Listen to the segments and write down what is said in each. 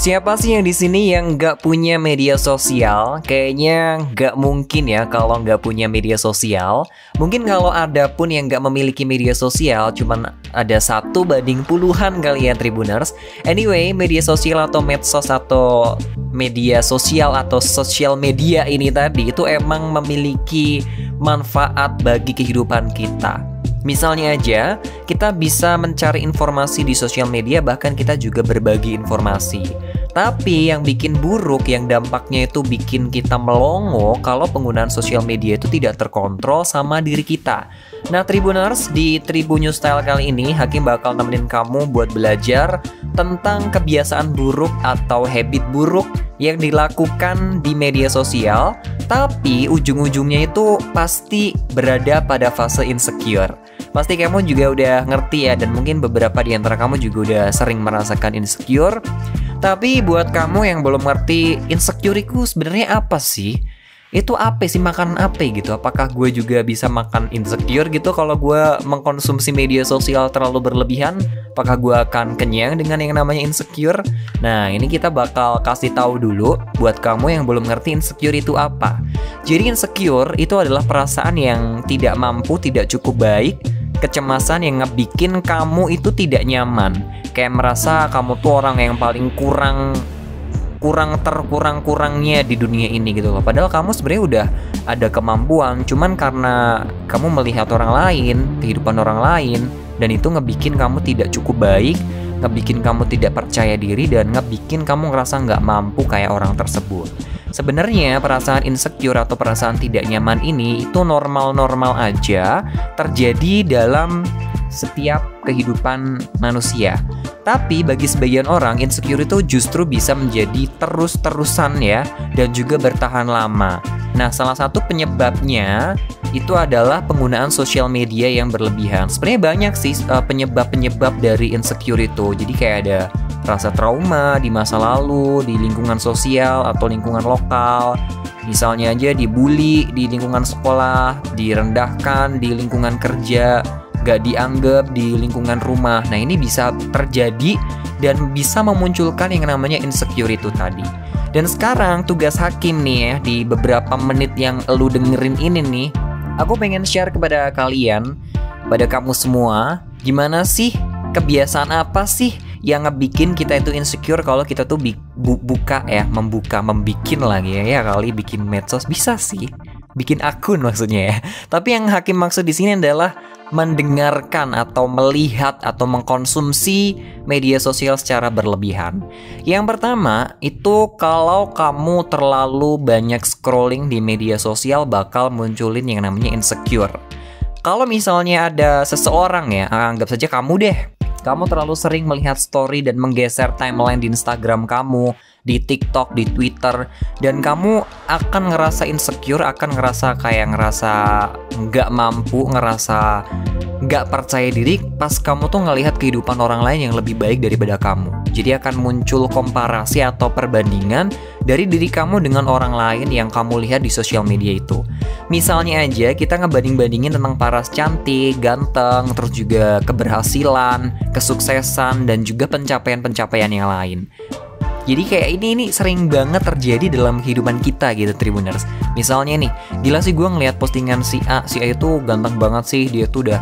Siapa sih yang di sini yang nggak punya media sosial? Kayaknya nggak mungkin ya kalau nggak punya media sosial. Mungkin kalau ada pun yang nggak memiliki media sosial, cuman ada 1 banding 10-an kali ya Tribuners. Anyway, media sosial atau medsos atau media sosial atau sosial media ini tadi itu emang memiliki manfaat bagi kehidupan kita. Misalnya aja, kita bisa mencari informasi di sosial media, bahkan kita juga berbagi informasi. Tapi yang bikin buruk, yang dampaknya itu bikin kita melongo kalau penggunaan sosial media itu tidak terkontrol sama diri kita. Nah Tribuners, di Tribun News Style kali ini, Hakim bakal nemenin kamu buat belajar tentang kebiasaan buruk atau habit buruk yang dilakukan di media sosial, tapi ujung-ujungnya itu pasti berada pada fase insecure. Pasti kamu juga udah ngerti ya, dan mungkin beberapa di antara kamu juga udah sering merasakan insecure. Tapi buat kamu yang belum ngerti insecure itu sebenarnya apa sih? Itu apa sih, makan apa gitu? Apakah gue juga bisa makan insecure gitu kalau gue mengkonsumsi media sosial terlalu berlebihan? Apakah gue akan kenyang dengan yang namanya insecure? Nah, ini kita bakal kasih tahu dulu buat kamu yang belum ngerti insecure itu apa. Jadi insecure itu adalah perasaan yang tidak mampu, tidak cukup baik, kecemasan yang ngebikin kamu itu tidak nyaman. Kayak merasa kamu tuh orang yang paling kurangnya di dunia ini gitu loh. Padahal kamu sebenarnya udah ada kemampuan, cuman karena kamu melihat orang lain, kehidupan orang lain, dan itu ngebikin kamu tidak cukup baik, ngebikin kamu tidak percaya diri, dan ngebikin kamu ngerasa nggak mampu kayak orang tersebut. Sebenarnya perasaan insecure atau perasaan tidak nyaman ini itu normal-normal aja terjadi dalam setiap kehidupan manusia. Tapi bagi sebagian orang, insecure itu justru bisa menjadi terus-terusan ya, dan juga bertahan lama. Nah, salah satu penyebabnya itu adalah penggunaan sosial media yang berlebihan. Sebenarnya banyak sih penyebab-penyebab dari insecure itu. Jadi kayak ada rasa trauma di masa lalu, di lingkungan sosial atau lingkungan lokal. Misalnya aja dibully di lingkungan sekolah, direndahkan di lingkungan kerja, gak dianggap di lingkungan rumah. Nah ini bisa terjadi dan bisa memunculkan yang namanya insecure itu tadi. Dan sekarang tugas Hakim nih ya, di beberapa menit yang lu dengerin ini nih, aku pengen share kepada kalian, pada kamu semua, gimana sih, kebiasaan apa sih yang ngebikin kita itu insecure kalau kita tuh membikin lagi ya kali bikin medsos, bisa sih, bikin akun maksudnya ya. Tapi yang Hakim maksud di sini adalah mendengarkan atau melihat atau mengkonsumsi media sosial secara berlebihan. Yang pertama itu kalau kamu terlalu banyak scrolling di media sosial bakal munculin yang namanya insecure. Kalau misalnya ada seseorang ya, anggap saja kamu deh, kamu terlalu sering melihat story dan menggeser timeline di Instagram kamu, di TikTok, di Twitter, dan kamu akan ngerasa insecure, akan ngerasa nggak mampu, ngerasa nggak percaya diri pas kamu tuh ngelihat kehidupan orang lain yang lebih baik daripada kamu. Jadi akan muncul komparasi atau perbandingan dari diri kamu dengan orang lain yang kamu lihat di sosial media itu. Misalnya aja kita ngebanding-bandingin tentang paras cantik, ganteng, terus juga keberhasilan, kesuksesan, dan juga pencapaian-pencapaian yang lain. Jadi kayak ini sering banget terjadi dalam kehidupan kita gitu Tribuners. Misalnya nih, gila sih gue ngeliat postingan si A itu ganteng banget sih, dia tuh udah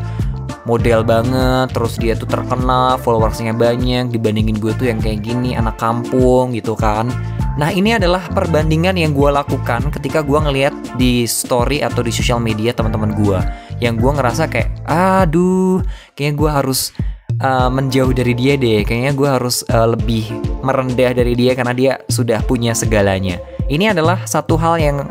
model banget, terus dia tuh terkenal, followersnya banyak, dibandingin gue tuh yang kayak gini, anak kampung gitu kan. Nah ini adalah perbandingan yang gue lakukan ketika gue ngeliat di story atau di sosial media teman-teman gue, yang gue ngerasa kayak, aduh, kayaknya gue harus menjauh dari dia deh, kayaknya gue harus lebih merendah dari dia karena dia sudah punya segalanya. Ini adalah satu hal yang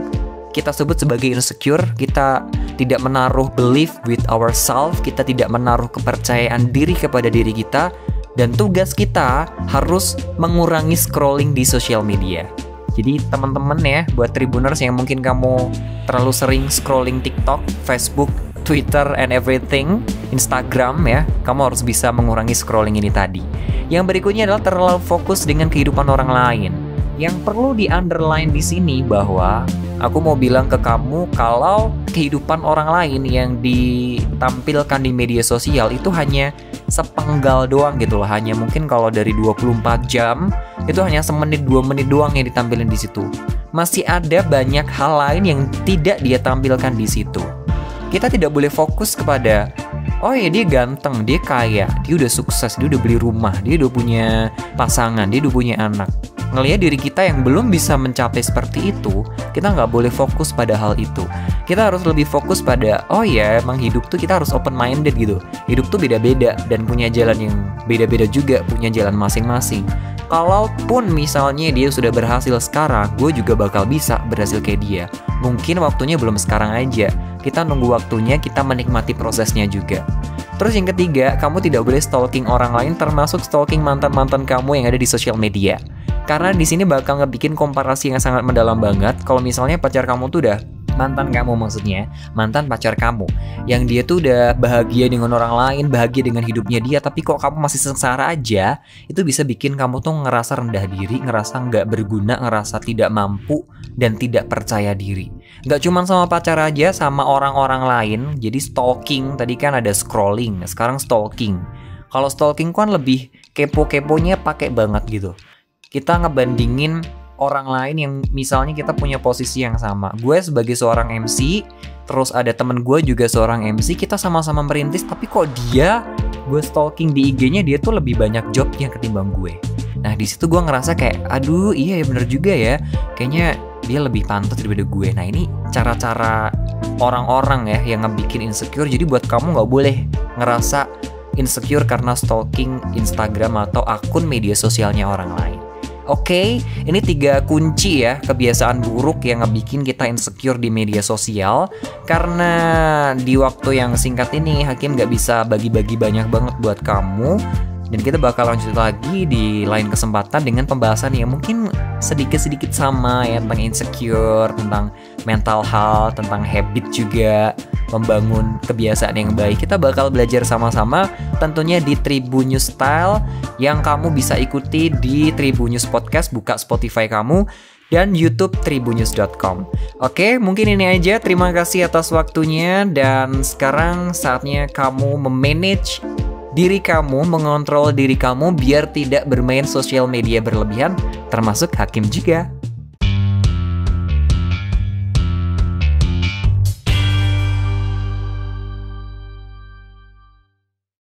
kita sebut sebagai insecure. Kita tidak menaruh belief with ourselves, kita tidak menaruh kepercayaan diri kepada diri kita, dan tugas kita harus mengurangi scrolling di sosial media. Jadi teman-teman ya, buat Tribuners yang mungkin kamu terlalu sering scrolling TikTok, Facebook, Twitter, and everything, Instagram ya, kamu harus bisa mengurangi scrolling ini tadi. Yang berikutnya adalah terlalu fokus dengan kehidupan orang lain. Yang perlu di-underline di sini bahwa aku mau bilang ke kamu kalau kehidupan orang lain yang ditampilkan di media sosial itu hanya sepenggal doang gitu loh. Hanya mungkin kalau dari 24 jam itu hanya semenit 2 menit doang yang ditampilin di situ. Masih ada banyak hal lain yang tidak dia tampilkan di situ. Kita tidak boleh fokus kepada oh ya dia ganteng, dia kaya, dia udah sukses, dia udah beli rumah, dia udah punya pasangan, dia udah punya anak. Ngelihat diri kita yang belum bisa mencapai seperti itu, kita nggak boleh fokus pada hal itu. Kita harus lebih fokus pada, oh ya emang hidup tuh kita harus open minded gitu. Hidup tuh beda-beda dan punya jalan yang beda-beda juga, punya jalan masing-masing. Kalaupun misalnya dia sudah berhasil sekarang, gue juga bakal bisa berhasil kayak dia. Mungkin waktunya belum sekarang aja. Kita nunggu waktunya, kita menikmati prosesnya juga. Terus yang ketiga, kamu tidak boleh stalking orang lain, termasuk stalking mantan-mantan kamu yang ada di sosial media. Karena di sini bakal ngebikin komparasi yang sangat mendalam banget. Kalau misalnya pacar kamu tuh udah mantan kamu, maksudnya mantan pacar kamu, yang dia tuh udah bahagia dengan orang lain, bahagia dengan hidupnya dia, tapi kok kamu masih sengsara aja, itu bisa bikin kamu tuh ngerasa rendah diri, ngerasa nggak berguna, ngerasa tidak mampu, dan tidak percaya diri. Nggak cuma sama pacar aja, sama orang-orang lain. Jadi stalking, tadi kan ada scrolling, sekarang stalking. Kalau stalking kan lebih kepo-keponya pakai banget gitu. Kita ngebandingin orang lain yang misalnya kita punya posisi yang sama. Gue sebagai seorang MC, terus ada temen gue juga seorang MC, kita sama-sama merintis, tapi kok gue stalking di IG-nya dia tuh lebih banyak jobnya ketimbang gue. Nah di situ gue ngerasa kayak, aduh iya ya bener juga ya, kayaknya dia lebih pantas daripada gue. Nah ini cara-cara orang-orang ya yang ngebikin insecure. Jadi buat kamu nggak boleh ngerasa insecure karena stalking Instagram atau akun media sosialnya orang lain. Oke, ini 3 kunci ya kebiasaan buruk yang ngebikin kita insecure di media sosial. Karena di waktu yang singkat ini Hakim gak bisa bagi-bagi banyak banget buat kamu. Dan kita bakal lanjut lagi di lain kesempatan dengan pembahasan yang mungkin sedikit-sedikit sama ya, tentang insecure, tentang mental health, tentang habit juga, membangun kebiasaan yang baik. Kita bakal belajar sama-sama tentunya di Tribun News Style yang kamu bisa ikuti di Tribun News Podcast, buka Spotify kamu, dan YouTube tribunnews.com. Oke, mungkin ini aja. Terima kasih atas waktunya, dan sekarang saatnya kamu memanage diri kamu, mengontrol diri kamu biar tidak bermain sosial media berlebihan, termasuk Hakim juga.